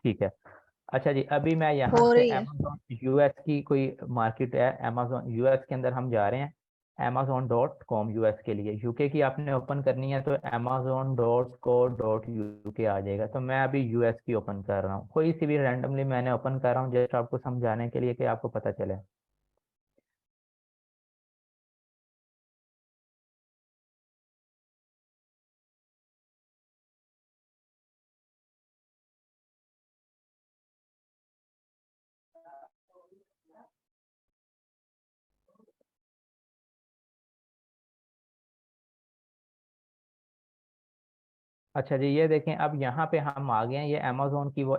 ठीक है। अच्छा जी, अभी मैं यहाँ हो से रही है। अमेजोन यूएस की कोई मार्केट है, अमेजोन यूएस के अंदर हम जा रहे हैं। amazon.com यूएस के लिए, यूके की आपने ओपन करनी है तो amazon.co.uk आ जाएगा। तो मैं अभी यूएस की ओपन कर रहा हूँ, कोई सी भी रैंडमली मैंने ओपन कर रहा हूँ जस्ट आपको समझाने के लिए कि आपको पता चले। अच्छा जी, ये देखें अब यहाँ पे हम आ गए हैं, ये अमेजोन की वो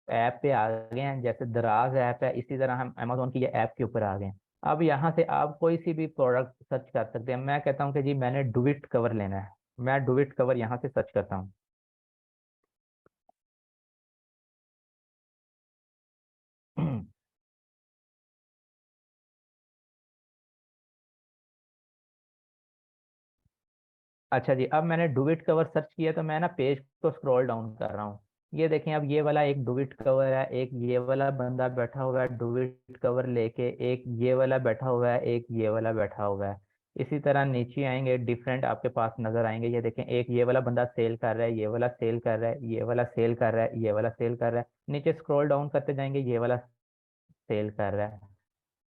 ऐप पे आ गए हैं। जैसे दराज ऐप है, इसी तरह हम अमेजोन की ये ऐप के ऊपर आ गए हैं। अब यहाँ से आप कोई सी भी प्रोडक्ट सर्च कर सकते हैं। मैं कहता हूँ कि जी मैंने डुविट कवर लेना है, मैं डुविट कवर यहाँ से सर्च करता हूँ। अच्छा जी, अब मैंने डुविट कवर सर्च किया तो मैं ना पेज को स्क्रॉल डाउन कर रहा हूँ। ये देखें, अब ये वाला एक डुविट कवर है, एक ये वाला बंदा बैठा हुआ है डुविट कवर लेके, एक ये वाला बैठा हुआ है, एक ये वाला बैठा हुआ है। इसी तरह नीचे आएंगे, डिफरेंट आपके पास नजर आएंगे। ये देखें, एक ये वाला बंदा सेल कर रहा है, ये वाला सेल कर रहा है, ये वाला सेल कर रहा है, ये वाला सेल कर रहा है। नीचे स्क्रॉल डाउन करते जाएंगे, ये वाला सेल कर रहा है।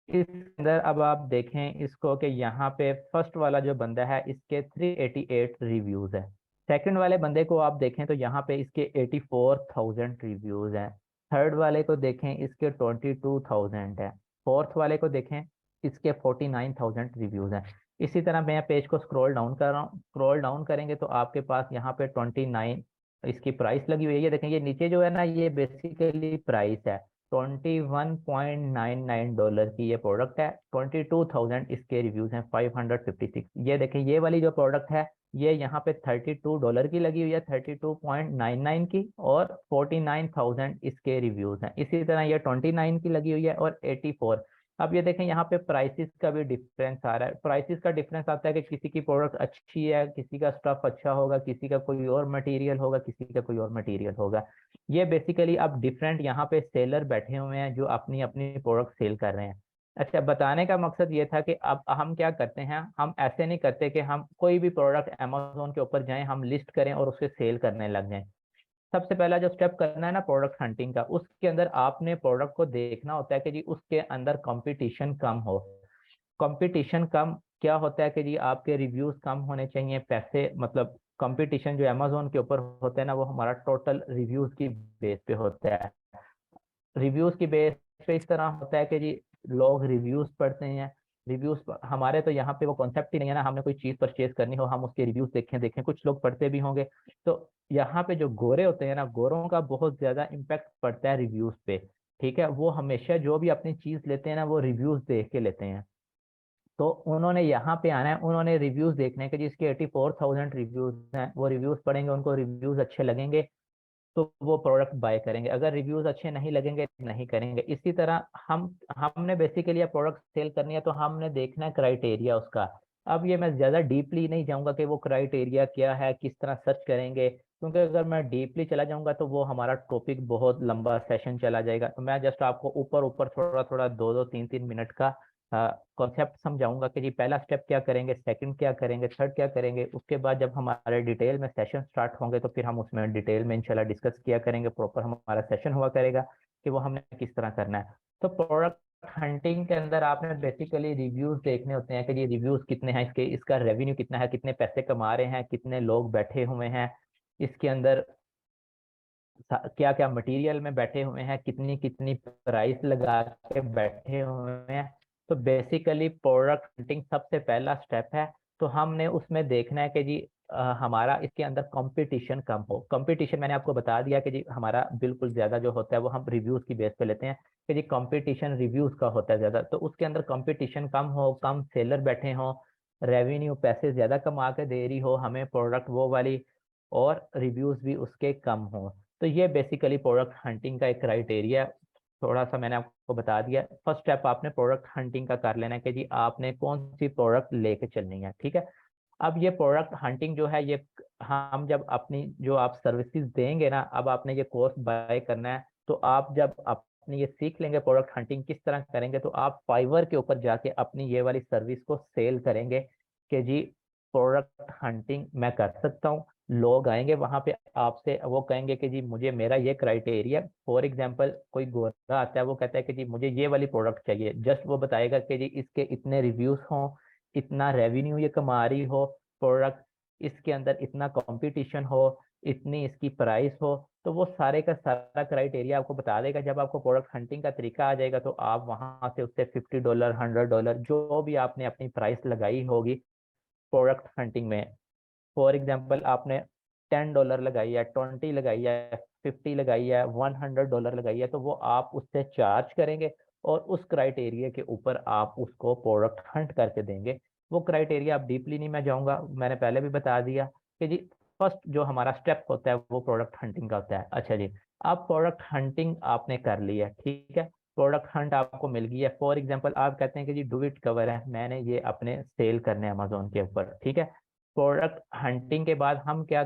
इस अंदर अब आप देखें इसको कि यहाँ पे फर्स्ट वाला जो बंदा है इसके 388 रिव्यूज है। सेकंड वाले बंदे को आप देखें तो यहाँ पे इसके 84,000 रिव्यूज हैं। थर्ड वाले को देखें इसके 22,000 है। फोर्थ वाले को देखें इसके 49,000 रिव्यूज हैं। इसी तरह मैं पेज को स्क्रॉल डाउन कर रहा हूँ, स्क्रॉल डाउन करेंगे तो आपके पास यहाँ पे 29 इसकी प्राइस लगी हुई है। ये देखें, ये नीचे जो है ना ये बेसिकली प्राइस है। $21.99 की ये प्रोडक्ट है। 22,000 इसके रिव्यूज हैं, 556। ये देखें, ये वाली जो प्रोडक्ट है ये यहाँ पे $32 की लगी हुई है, 32.99 की, और 49,000 इसके रिव्यूज हैं। इसी तरह ये 29 की लगी हुई है और 84। अब ये देखें, यहाँ पे प्राइसेस का भी डिफरेंस आ रहा है। प्राइसेस का डिफरेंस आता है कि किसी की प्रोडक्ट अच्छी है, किसी का स्टफ अच्छा होगा, किसी का कोई और मटेरियल होगा, किसी का कोई और मटेरियल होगा। ये बेसिकली अब डिफरेंट यहाँ पे सेलर बैठे हुए हैं जो अपनी अपनी प्रोडक्ट सेल कर रहे हैं। अच्छा, बताने का मकसद ये था कि अब हम क्या करते हैं, हम ऐसे नहीं करते कि हम कोई भी प्रोडक्ट अमेजोन के ऊपर जाएं, हम लिस्ट करें और उसे सेल करने लग जाएं। सबसे पहला जो स्टेप करना है ना प्रोडक्ट हंटिंग का, उसके अंदर आपने प्रोडक्ट को देखना होता है कि जी उसके अंदर कंपटीशन कम हो। कंपटीशन कम क्या होता है कि जी आपके रिव्यूज कम होने चाहिए, पैसे मतलब कंपटीशन जो अमेजोन के ऊपर होता है ना वो हमारा टोटल रिव्यूज की बेस पे होता है। रिव्यूज की बेस पे इस तरह होता है कि जी लोग रिव्यूज पढ़ते हैं। रिव्यूज हमारे तो यहाँ पे वो कॉन्सेप्ट ही नहीं है ना, हमने कोई चीज परचेज करनी हो हम उसके रिव्यूज देखें देखें, कुछ लोग पढ़ते भी होंगे। तो यहाँ पे जो गोरे होते हैं ना, गोरों का बहुत ज्यादा इम्पेक्ट पड़ता है रिव्यूज पे। ठीक है, वो हमेशा जो भी अपनी चीज लेते हैं ना वो रिव्यूज देख के लेते हैं। तो उन्होंने यहाँ पे आना है, उन्होंने रिव्यूज देखने के, जिसके 84,000 रिव्यूज हैं, वो रिव्यूज पढ़ेंगे, उनको रिव्यूज अच्छे लगेंगे तो वो प्रोडक्ट बाय करेंगे। अगर रिव्यूज अच्छे नहीं लगेंगे नहीं करेंगे। इसी तरह हमने बेसिकली प्रोडक्ट सेल करनी है तो हमने देखना है क्राइटेरिया उसका। अब ये मैं ज्यादा डीपली नहीं जाऊंगा कि वो क्राइटेरिया क्या है, किस तरह सर्च करेंगे, क्योंकि अगर मैं डीपली चला जाऊंगा तो वो हमारा टॉपिक बहुत लंबा सेशन चला जाएगा। तो मैं जस्ट आपको ऊपर ऊपर थोड़ा थोड़ा 2-2 3-3 मिनट का कॉन्सेप्ट समझाऊंगा कि जी पहला स्टेप क्या करेंगे, सेकंड क्या करेंगे, थर्ड क्या करेंगे। उसके बाद जब हमारे डिटेल में सेशन स्टार्ट होंगे तो फिर हम उसमें डिटेल में इंशाल्लाह डिस्कस किया करेंगे, प्रॉपर हमारा सेशन हुआ करेगा कि वो हमने किस तरह करना है। तो प्रोडक्ट हंटिंग के अंदर आपने बेसिकली रिव्यूज देखने होते हैं कि ये रिव्यूज कितने हैं, इसके इसका रेवेन्यू कितना है, कितने पैसे कमा रहे हैं, कितने लोग बैठे हुए हैं इसके अंदर, क्या क्या मटेरियल में बैठे हुए हैं, कितनी कितनी प्राइस लगा के बैठे हुए हैं। तो बेसिकली प्रोडक्ट हंटिंग सबसे पहला स्टेप है। तो हमने उसमें देखना है कि जी हमारा इसके अंदर कंपटीशन कम हो। कंपटीशन मैंने आपको बता दिया कि जी हमारा बिल्कुल ज्यादा जो होता है वो हम रिव्यूज की बेस पे लेते हैं कि जी कंपटीशन रिव्यूज का होता है ज्यादा। तो उसके अंदर कंपटीशन कम हो, कम सेलर बैठे हो, रेवेन्यू पैसे ज्यादा कमा के दे रही हो हमें प्रोडक्ट वो वाली, और रिव्यूज भी उसके कम हो। तो ये बेसिकली प्रोडक्ट हंटिंग का एक क्राइटेरिया थोड़ा सा मैंने आपको बता दिया। फर्स्ट स्टेप आपने प्रोडक्ट हंटिंग का कर लेना है कि जी आपने कौन सी प्रोडक्ट लेके चलनी है। ठीक है, अब ये प्रोडक्ट हंटिंग जो है ये हम जब अपनी जो आप सर्विसेज देंगे ना, अब आपने ये कोर्स बाय करना है, तो आप जब अपनी ये सीख लेंगे प्रोडक्ट हंटिंग किस तरह करेंगे, तो आप फाइवर के ऊपर जाके अपनी ये वाली सर्विस को सेल करेंगे कि जी प्रोडक्ट हंटिंग मैं कर सकता हूँ। लोग आएंगे वहां पे आपसे, वो कहेंगे कि जी मुझे मेरा ये क्राइटेरिया, फॉर एग्जांपल कोई गोरा आता है वो कहता है कि जी मुझे ये वाली प्रोडक्ट चाहिए, जस्ट वो बताएगा कि जी इसके इतने रिव्यूज हों, इतना रेवेन्यू ये कमा रही हो प्रोडक्ट, इसके अंदर इतना कंपटीशन हो, इतनी इसकी प्राइस हो, तो वो सारे का सारा क्राइटेरिया आपको बता देगा। जब आपको प्रोडक्ट हंटिंग का तरीका आ जाएगा तो आप वहां से उससे $50 $100 जो भी आपने अपनी प्राइस लगाई होगी प्रोडक्ट हंटिंग में, फॉर एग्जाम्पल आपने $10 लगाई है, 20 लगाई है, 50 लगाई है, $100 लगाई है, तो वो आप उससे चार्ज करेंगे और उस क्राइटेरिया के ऊपर आप उसको प्रोडक्ट हंट करके देंगे। वो क्राइटेरिया आप डीपली नहीं मैं जाऊंगा, मैंने पहले भी बता दिया कि जी फर्स्ट जो हमारा स्टेप होता है वो प्रोडक्ट हंटिंग का होता है। अच्छा जी, आप प्रोडक्ट हंटिंग आपने कर ली है, ठीक है, प्रोडक्ट हंट आपको मिल गई है, फॉर एग्जाम्पल आप कहते हैं कि जी डुविट कवर है, मैंने ये अपने सेल करने अमेजोन के ऊपर, ठीक है। प्रोडक्ट हंटिंग के बाद हम क्या